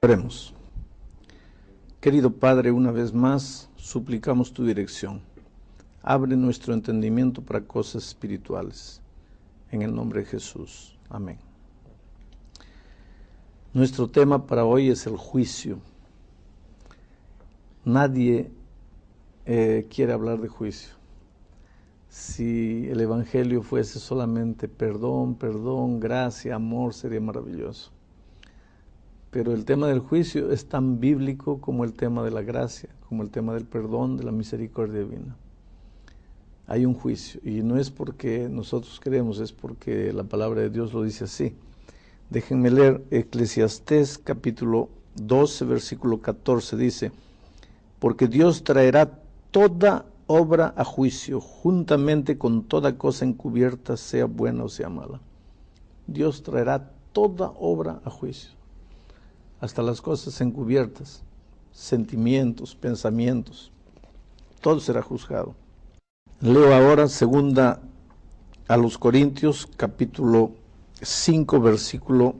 Oremos. Querido Padre, una vez más suplicamos tu dirección. Abre nuestro entendimiento para cosas espirituales. En el nombre de Jesús. Amén. Nuestro tema para hoy es el juicio. Nadie quiere hablar de juicio. Si el Evangelio fuese solamente perdón, gracia, amor, sería maravilloso. Pero el tema del juicio es tan bíblico como el tema de la gracia, como el tema del perdón, de la misericordia divina. Hay un juicio, y no es porque nosotros queremos, es porque la palabra de Dios lo dice así. Déjenme leer Eclesiastés capítulo 12, versículo 14, dice: porque Dios traerá toda obra a juicio, juntamente con toda cosa encubierta, sea buena o sea mala. Dios traerá toda obra a juicio, hasta las cosas encubiertas, sentimientos, pensamientos, todo será juzgado. Leo ahora segunda a los Corintios, capítulo 5, versículo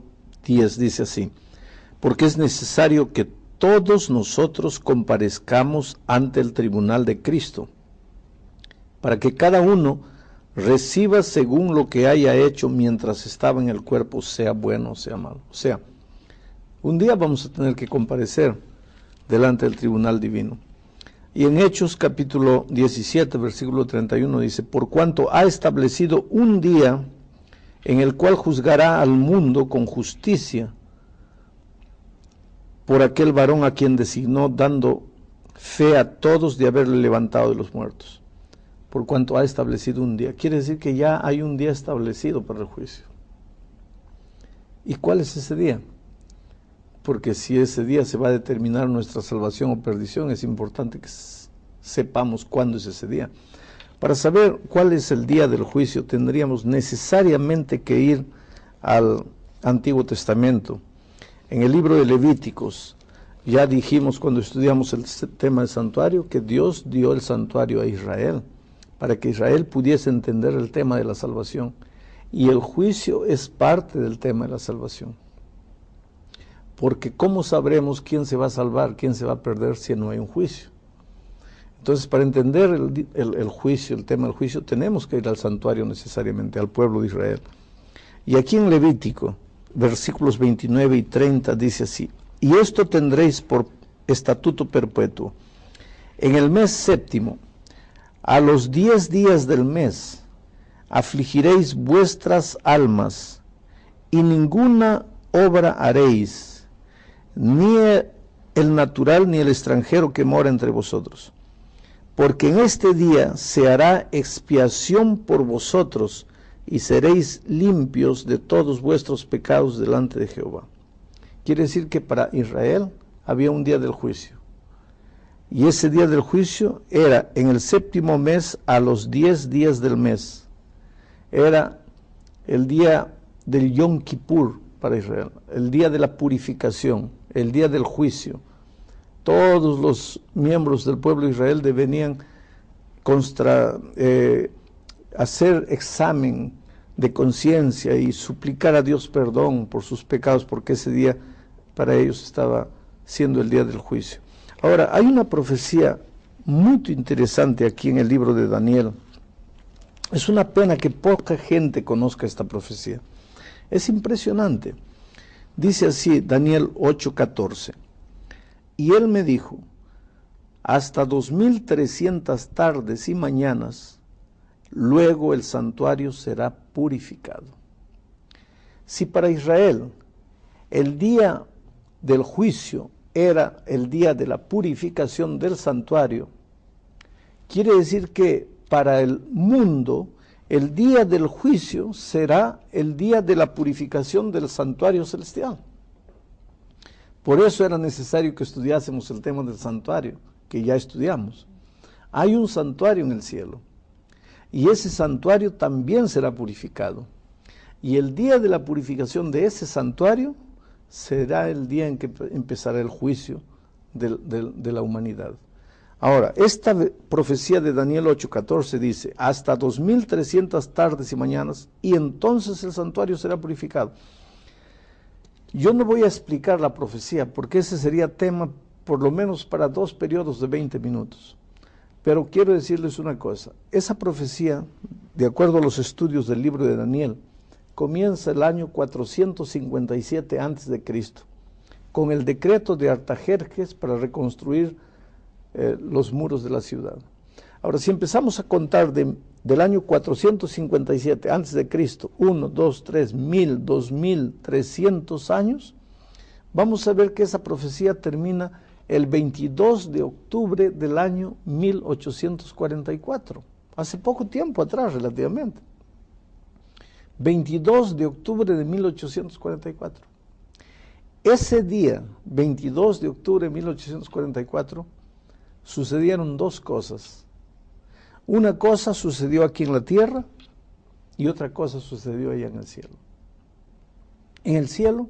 10, dice así: porque es necesario que todos nosotros comparezcamos ante el tribunal de Cristo, para que cada uno reciba según lo que haya hecho mientras estaba en el cuerpo, sea bueno o sea malo. O sea, un día vamos a tener que comparecer delante del tribunal divino. Y en Hechos capítulo 17, versículo 31 dice: por cuanto ha establecido un día en el cual juzgará al mundo con justicia por aquel varón a quien designó, dando fe a todos de haberle levantado de los muertos. Por cuanto ha establecido un día. Quiere decir que ya hay un día establecido para el juicio. ¿Y cuál es ese día? Porque si ese día se va a determinar nuestra salvación o perdición, es importante que sepamos cuándo es ese día. Para saber cuál es el día del juicio, tendríamos necesariamente que ir al Antiguo Testamento. En el libro de Levíticos, ya dijimos cuando estudiamos el tema del santuario, que Dios dio el santuario a Israel, para que Israel pudiese entender el tema de la salvación. Y el juicio es parte del tema de la salvación. Porque ¿cómo sabremos quién se va a salvar, quién se va a perder si no hay un juicio? Entonces, para entender el juicio, el tema del juicio, tenemos que ir al santuario necesariamente, al pueblo de Israel. Y aquí en Levítico, versículos 29 y 30, dice así: y esto tendréis por estatuto perpetuo. En el mes séptimo, a los 10 días del mes, afligiréis vuestras almas, y ninguna obra haréis, ni el natural ni el extranjero que mora entre vosotros. Porque en este día se hará expiación por vosotros, y seréis limpios de todos vuestros pecados delante de Jehová. Quiere decir que para Israel había un día del juicio. Y ese día del juicio era en el séptimo mes, a los 10 días del mes. Era el día del Yom Kippur para Israel, el día de la purificación, el día del juicio. Todos los miembros del pueblo de Israel deberían hacer examen de conciencia y suplicar a Dios perdón por sus pecados, porque ese día para ellos estaba siendo el día del juicio. Ahora, hay una profecía muy interesante aquí en el libro de Daniel. Es una pena que poca gente conozca esta profecía. Es impresionante. Dice así Daniel 8:14. Y él me dijo: hasta 2300 tardes y mañanas, luego el santuario será purificado. Si para Israel el día del juicio era el día de la purificación del santuario, quiere decir que para el mundo el día del juicio será el día de la purificación del santuario celestial. Por eso era necesario que estudiásemos el tema del santuario, que ya estudiamos. Hay un santuario en el cielo, y ese santuario también será purificado. Y el día de la purificación de ese santuario será el día en que empezará el juicio de la humanidad. Ahora, esta profecía de Daniel 8:14 dice: hasta 2300 tardes y mañanas, y entonces el santuario será purificado. Yo no voy a explicar la profecía, porque ese sería tema por lo menos para 2 periodos de 20 minutos. Pero quiero decirles una cosa, esa profecía, de acuerdo a los estudios del libro de Daniel, comienza el año 457 a.C., con el decreto de Artajerjes para reconstruir los muros de la ciudad. Ahora, si empezamos a contar del año 457 a.C., 1, 2, 3, 1000, 2300 años, vamos a ver que esa profecía termina el 22 de octubre del año 1844, hace poco tiempo atrás relativamente. 22 de octubre de 1844. Ese día, 22 de octubre de 1844, sucedieron 2 cosas. Una cosa sucedió aquí en la tierra y otra cosa sucedió allá en el cielo. En el cielo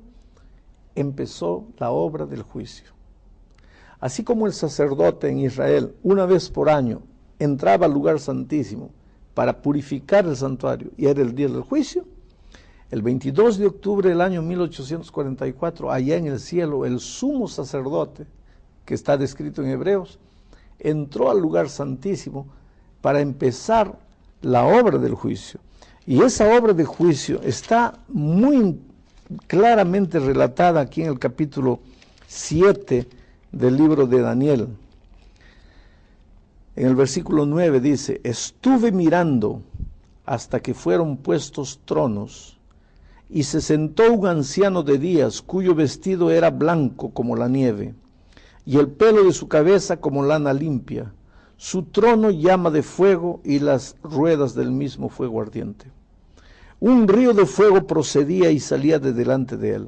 empezó la obra del juicio. Así como el sacerdote en Israel, una vez por año, entraba al lugar santísimo para purificar el santuario y era el día del juicio, el 22 de octubre del año 1844, allá en el cielo, el sumo sacerdote, que está descrito en Hebreos, entró al lugar santísimo para empezar la obra del juicio. Y esa obra de juicio está muy claramente relatada aquí en el capítulo 7 del libro de Daniel. En el versículo 9 dice: estuve mirando hasta que fueron puestos tronos, y se sentó un anciano de días, cuyo vestido era blanco como la nieve, y el pelo de su cabeza como lana limpia, su trono llama de fuego, y las ruedas del mismo fuego ardiente. Un río de fuego procedía y salía de delante de él.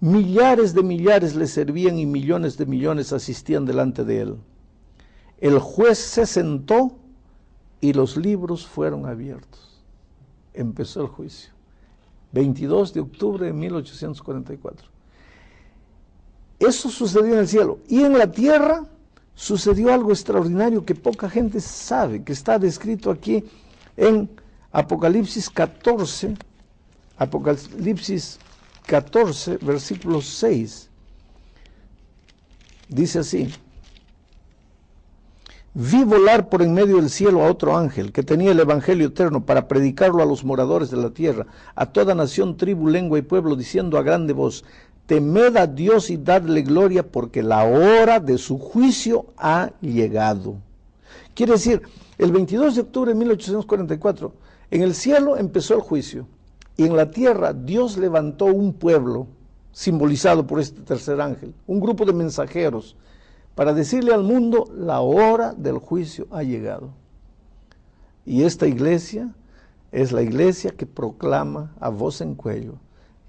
Millares de millares le servían y millones de millones asistían delante de él. El juez se sentó y los libros fueron abiertos. Empezó el juicio. 22 de octubre de 1844. Eso sucedió en el cielo. Y en la tierra sucedió algo extraordinario que poca gente sabe, que está descrito aquí en Apocalipsis 14, versículo 6. Dice así: vi volar por en medio del cielo a otro ángel que tenía el evangelio eterno para predicarlo a los moradores de la tierra, a toda nación, tribu, lengua y pueblo, diciendo a grande voz: temed a Dios y dadle gloria, porque la hora de su juicio ha llegado. Quiere decir, el 22 de octubre de 1844, en el cielo empezó el juicio, y en la tierra Dios levantó un pueblo, simbolizado por este tercer ángel, un grupo de mensajeros, para decirle al mundo: la hora del juicio ha llegado. Y esta iglesia es la iglesia que proclama a voz en cuello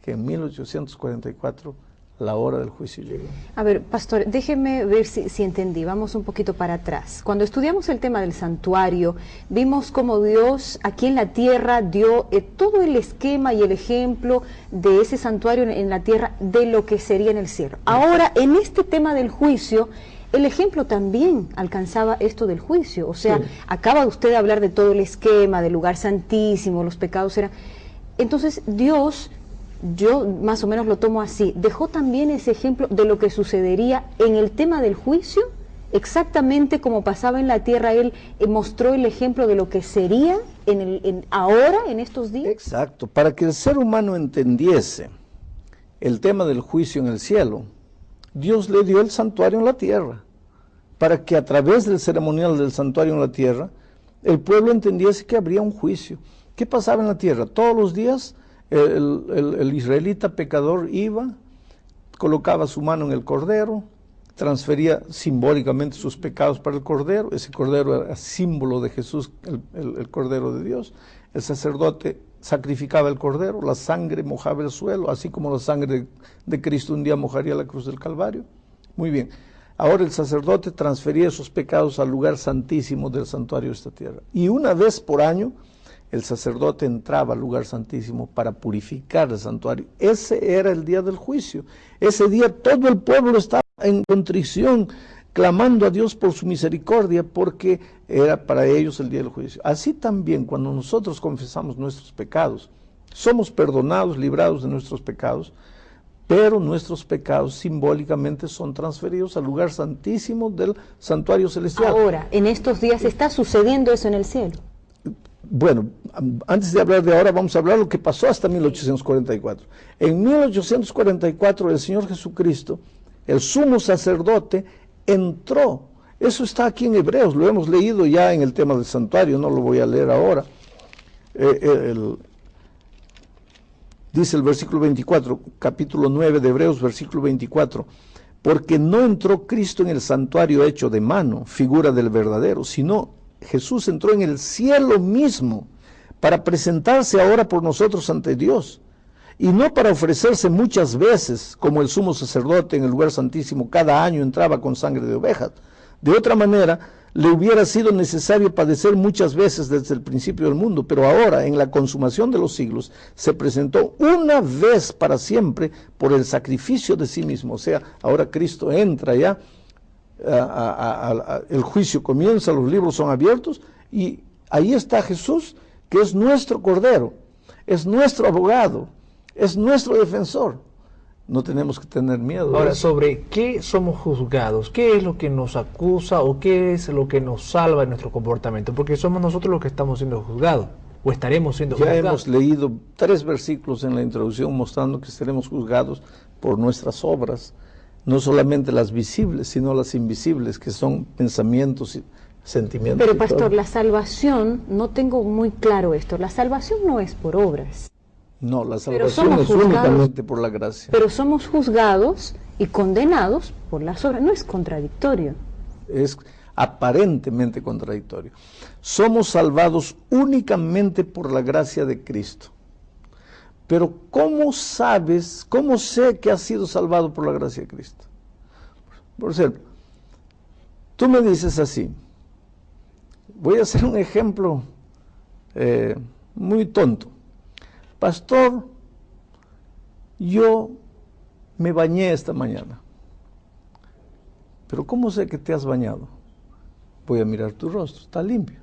que en 1844 la hora del juicio llegó. A ver, pastor, déjeme ver si entendí. Vamos un poquito para atrás. Cuando estudiamos el tema del santuario, vimos cómo Dios aquí en la tierra dio todo el esquema y el ejemplo de ese santuario en la tierra, de lo que sería en el cielo. Ahora, en este tema del juicio, el ejemplo también alcanzaba esto del juicio. O sea, sí, acaba usted de hablar de todo el esquema, del lugar santísimo, los pecados eran... Entonces, Dios... yo más o menos lo tomo así, dejó también ese ejemplo de lo que sucedería en el tema del juicio, exactamente como pasaba en la tierra. Él mostró el ejemplo de lo que sería ahora, en estos días. Exacto, para que el ser humano entendiese el tema del juicio en el cielo, Dios le dio el santuario en la tierra, para que a través del ceremonial del santuario en la tierra, el pueblo entendiese que habría un juicio. ¿Qué pasaba en la tierra? Todos los días el israelita pecador iba, colocaba su mano en el cordero, transfería simbólicamente sus pecados para el cordero. Ese cordero era símbolo de Jesús, el cordero de Dios. El sacerdote sacrificaba el cordero, la sangre mojaba el suelo, así como la sangre de Cristo un día mojaría la cruz del Calvario. Muy bien, ahora el sacerdote transfería esos pecados al lugar santísimo del santuario de esta tierra. Y una vez por año, el sacerdote entraba al lugar santísimo para purificar el santuario. Ese era el día del juicio. Ese día todo el pueblo estaba en contrición, clamando a Dios por su misericordia, porque era para ellos el día del juicio. Así también, cuando nosotros confesamos nuestros pecados, somos perdonados, librados de nuestros pecados, pero nuestros pecados simbólicamente son transferidos al lugar santísimo del santuario celestial. Ahora, en estos días está sucediendo eso en el cielo. Bueno, antes de hablar de ahora, vamos a hablar lo que pasó hasta 1844. En 1844 el Señor Jesucristo, el sumo sacerdote, entró. Eso está aquí en Hebreos, lo hemos leído ya en el tema del santuario, no lo voy a leer ahora. Dice el versículo 24, capítulo 9 de Hebreos, versículo 24, porque no entró Cristo en el santuario hecho de mano, figura del verdadero, sino Jesús entró en el cielo mismo para presentarse ahora por nosotros ante Dios, y no para ofrecerse muchas veces, como el sumo sacerdote en el lugar santísimo cada año entraba con sangre de ovejas. De otra manera, le hubiera sido necesario padecer muchas veces desde el principio del mundo, pero ahora, en la consumación de los siglos, se presentó una vez para siempre por el sacrificio de sí mismo. O sea, ahora Cristo entra ya, el juicio comienza, los libros son abiertos, y ahí está Jesús, que es nuestro Cordero, es nuestro abogado, es nuestro defensor. No tenemos que tener miedo. Ahora, ¿sobre qué somos juzgados? ¿Qué es lo que nos acusa o qué es lo que nos salva en nuestro comportamiento? Porque somos nosotros los que estamos siendo juzgados, o estaremos siendo juzgados. Ya hemos leído 3 versículos en la introducción mostrando que seremos juzgados por nuestras obras, no solamente las visibles, sino las invisibles, que son pensamientos y sentimientos. Pero pastor, la salvación, no tengo muy claro esto, la salvación no es por obras. No, la salvación es únicamente por la gracia. Pero somos juzgados y condenados por las obras. No es contradictorio. Es aparentemente contradictorio. Somos salvados únicamente por la gracia de Cristo. Pero ¿cómo sabes, cómo sé que has sido salvado por la gracia de Cristo? Por ejemplo, tú me dices así, voy a hacer un ejemplo muy tonto. Pastor, yo me bañé esta mañana. Pero ¿cómo sé que te has bañado? Voy a mirar tu rostro, está limpio.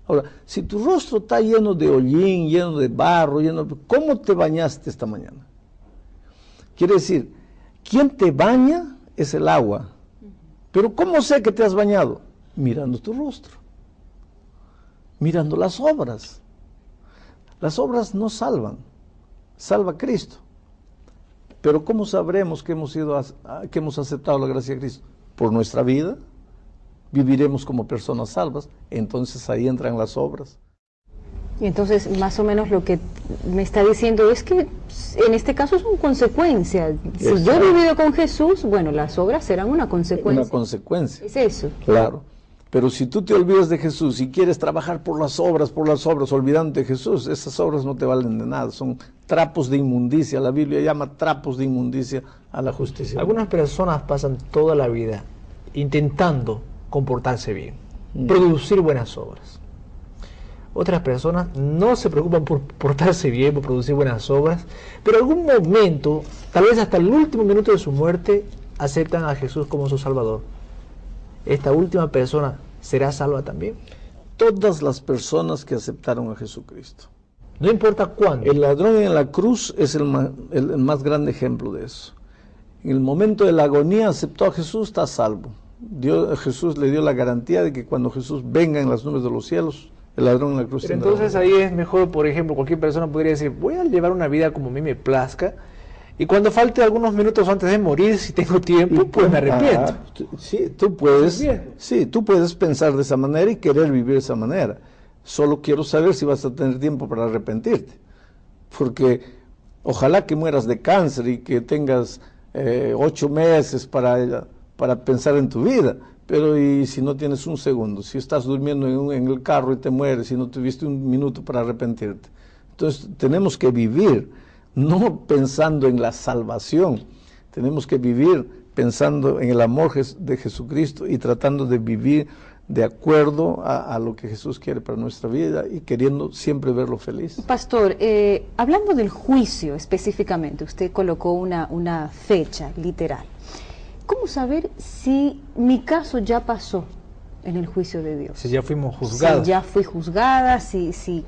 Ahora, si tu rostro está lleno de hollín, lleno de barro, ¿cómo te bañaste esta mañana? Quiere decir, quien te baña es el agua. Pero ¿cómo sé que te has bañado? Mirando tu rostro, mirando las obras. Las obras no salvan, salva Cristo. Pero ¿cómo sabremos que hemos aceptado la gracia de Cristo? Por nuestra vida, viviremos como personas salvas, entonces ahí entran las obras. Y entonces, más o menos lo que me está diciendo es que en este caso son consecuencias. Si yo he vivido con Jesús, bueno, las obras serán una consecuencia. Una consecuencia. Es eso. Claro. Pero si tú te olvidas de Jesús y quieres trabajar por las obras, olvidándote de Jesús, esas obras no te valen de nada, son trapos de inmundicia. La Biblia llama trapos de inmundicia a la justicia. Algunas personas pasan toda la vida intentando comportarse bien, producir buenas obras. Otras personas no se preocupan por portarse bien, por producir buenas obras, pero en algún momento, tal vez hasta el último minuto de su muerte, aceptan a Jesús como su Salvador. ¿Esta última persona será salva también? Todas las personas que aceptaron a Jesucristo. No importa cuándo. El ladrón en la cruz es el más grande ejemplo de eso. En el momento de la agonía aceptó a Jesús, está salvo. Jesús le dio la garantía de que cuando Jesús venga en las nubes de los cielos, el ladrón en la cruz. Pero entonces ahí es mejor, por ejemplo, cualquier persona podría decir, voy a llevar una vida como a mí me plazca, y cuando falte algunos minutos antes de morir, si tengo tiempo, pues me arrepiento. Sí, tú puedes pensar de esa manera y querer vivir de esa manera. Solo quiero saber si vas a tener tiempo para arrepentirte. Porque ojalá que mueras de cáncer y que tengas 8 meses para pensar en tu vida. Pero y si no tienes un segundo, si estás durmiendo en el carro y te mueres y no tuviste un minuto para arrepentirte. Entonces tenemos que vivir, no pensando en la salvación, tenemos que vivir pensando en el amor de Jesucristo y tratando de vivir de acuerdo a lo que Jesús quiere para nuestra vida y queriendo siempre verlo feliz. Pastor, hablando del juicio específicamente, usted colocó una fecha literal. ¿Cómo saber si mi caso ya pasó en el juicio de Dios? Si ya fuimos juzgados. Si ya fui juzgada,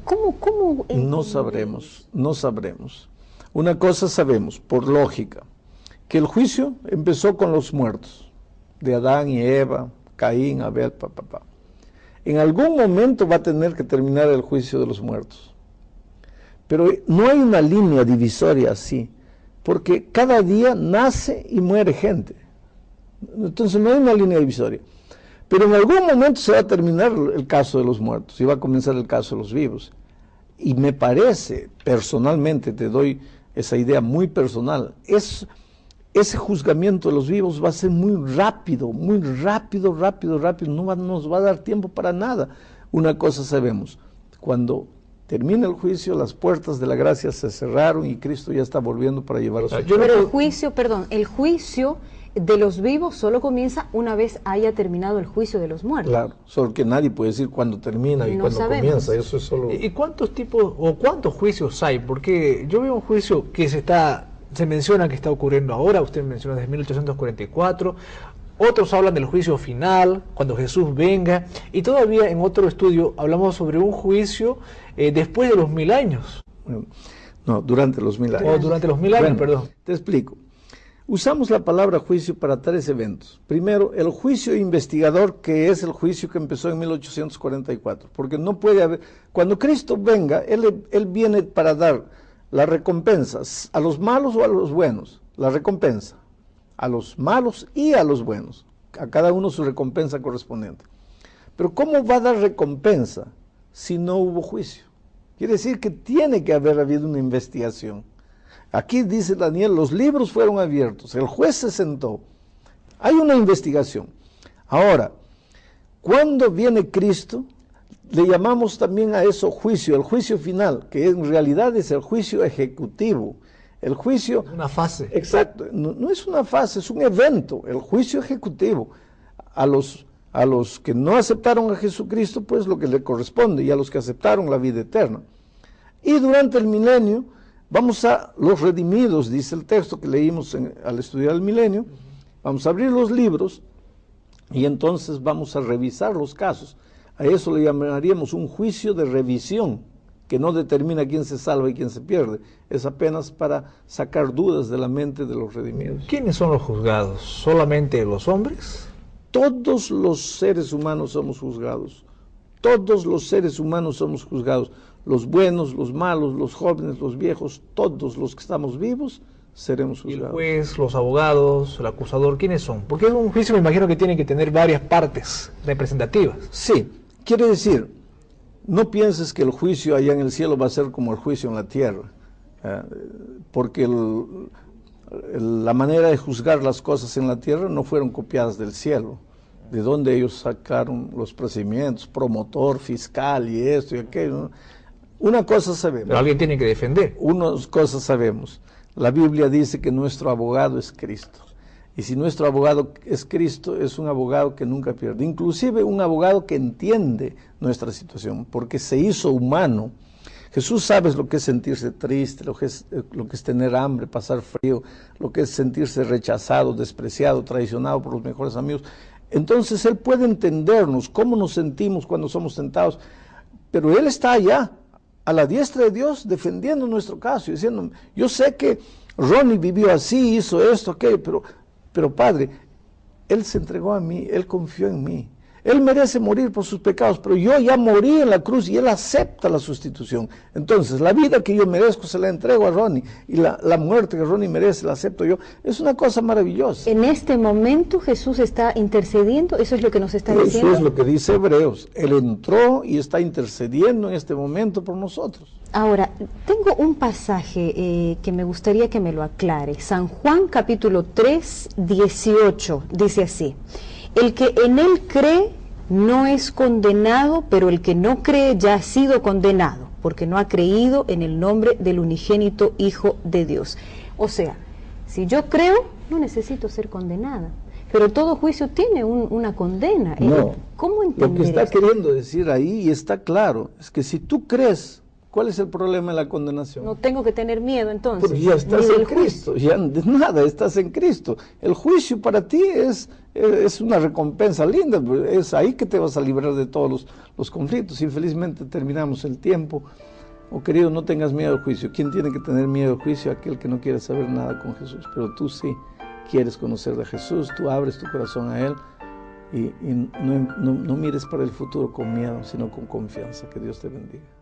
¿cómo? No sabremos. Una cosa sabemos, por lógica. que el juicio empezó con los muertos, de Adán y Eva, Caín, Abel, En algún momento va a tener que terminar el juicio de los muertos. Pero no hay una línea divisoria así, porque cada día nace y muere gente. Entonces no hay una línea divisoria. Pero en algún momento se va a terminar el caso de los muertos y va a comenzar el caso de los vivos. Y me parece, personalmente, te doy esa idea muy personal, ese juzgamiento de los vivos va a ser muy rápido, no nos va a dar tiempo para nada. Una cosa sabemos, cuando termina el juicio, las puertas de la gracia se cerraron y Cristo ya está volviendo para llevar a su Pero el juicio de los vivos solo comienza una vez haya terminado el juicio de los muertos. Claro, solo que nadie puede decir cuándo termina y cuándo comienza, eso es solo... ¿Y cuántos tipos o cuántos juicios hay? Porque yo veo un juicio que se menciona que está ocurriendo ahora, usted menciona desde 1844, otros hablan del juicio final, cuando Jesús venga, y todavía en otro estudio hablamos sobre un juicio después de los 1000 años. No, durante los 1000 años. O durante los 1000 años, perdón. Te explico. Usamos la palabra juicio para 3 eventos. Primero, el juicio investigador, que es el juicio que empezó en 1844, porque no puede haber... Cuando Cristo venga, Él viene para dar las recompensas a los malos o a los buenos, la recompensa a los malos y a los buenos, a cada uno su recompensa correspondiente. Pero ¿cómo va a dar recompensa si no hubo juicio? Quiere decir que tiene que haber habido una investigación. Aquí dice Daniel, los libros fueron abiertos, el juez se sentó, hay una investigación. Ahora, cuando viene Cristo, le llamamos también a eso juicio, el juicio final, que en realidad es el juicio ejecutivo. El juicio... Una fase. Exacto, no es una fase, es un evento, el juicio ejecutivo. A los que no aceptaron a Jesucristo, pues lo que le corresponde, y a los que aceptaron la vida eterna. Y durante el milenio, vamos a los redimidos, dice el texto que leímos al estudiar el milenio, vamos a abrir los libros y entonces vamos a revisar los casos. A eso le llamaríamos un juicio de revisión, que no determina quién se salva y quién se pierde. Es apenas para sacar dudas de la mente de los redimidos. ¿Quiénes son los juzgados? ¿Solamente los hombres? Todos los seres humanos somos juzgados. Todos los seres humanos somos juzgados. Los buenos, los malos, los jóvenes, los viejos, todos los que estamos vivos seremos juzgados. El juez, los abogados, el acusador, ¿quiénes son? Porque un juicio me imagino que tiene que tener varias partes representativas. Sí, quiere decir, no pienses que el juicio allá en el cielo va a ser como el juicio en la tierra, porque la manera de juzgar las cosas en la tierra no fueron copiadas del cielo. De donde ellos sacaron los procedimientos, promotor, fiscal y esto y aquello, ¿no? Una cosa sabemos. Pero alguien tiene que defender. Unas cosas sabemos. La Biblia dice que nuestro abogado es Cristo. Y si nuestro abogado es Cristo, es un abogado que nunca pierde. Inclusive un abogado que entiende nuestra situación, porque se hizo humano. Jesús sabe lo que es sentirse triste, lo que es tener hambre, pasar frío, lo que es sentirse rechazado, despreciado, traicionado por los mejores amigos. Entonces Él puede entendernos, cómo nos sentimos cuando somos tentados, pero Él está allá, a la diestra de Dios, defendiendo nuestro caso y diciendo, yo sé que Ronnie vivió así, hizo esto, aquello, pero Padre, Él se entregó a mí, Él confió en mí. Él merece morir por sus pecados, pero yo ya morí en la cruz y Él acepta la sustitución. Entonces, la vida que yo merezco se la entrego a Ronnie y la muerte que Ronnie merece la acepto yo. Es una cosa maravillosa. En este momento Jesús está intercediendo, eso es lo que nos está diciendo. Eso es lo que dice Hebreos. Él entró y está intercediendo en este momento por nosotros. Ahora, tengo un pasaje que me gustaría que me lo aclare. San Juan capítulo 3, 18, dice así: el que en Él cree no es condenado, pero el que no cree ya ha sido condenado, porque no ha creído en el nombre del unigénito Hijo de Dios. O sea, si yo creo, no necesito ser condenada, pero todo juicio tiene una condena. No, ¿cómo entender lo que está esto? queriendo decir ahí, y está claro, es que si tú crees, ¿cuál es el problema de la condenación? No tengo que tener miedo entonces. Porque ya estás en Cristo, ya de nada, estás en Cristo. El juicio para ti es una recompensa linda, es ahí que te vas a librar de todos los conflictos. Infelizmente terminamos el tiempo. Oh querido, no tengas miedo al juicio. ¿Quién tiene que tener miedo al juicio? Aquel que no quiere saber nada con Jesús, pero tú sí. quieres conocer de Jesús, tú abres tu corazón a Él y no mires para el futuro con miedo, sino con confianza. Que Dios te bendiga.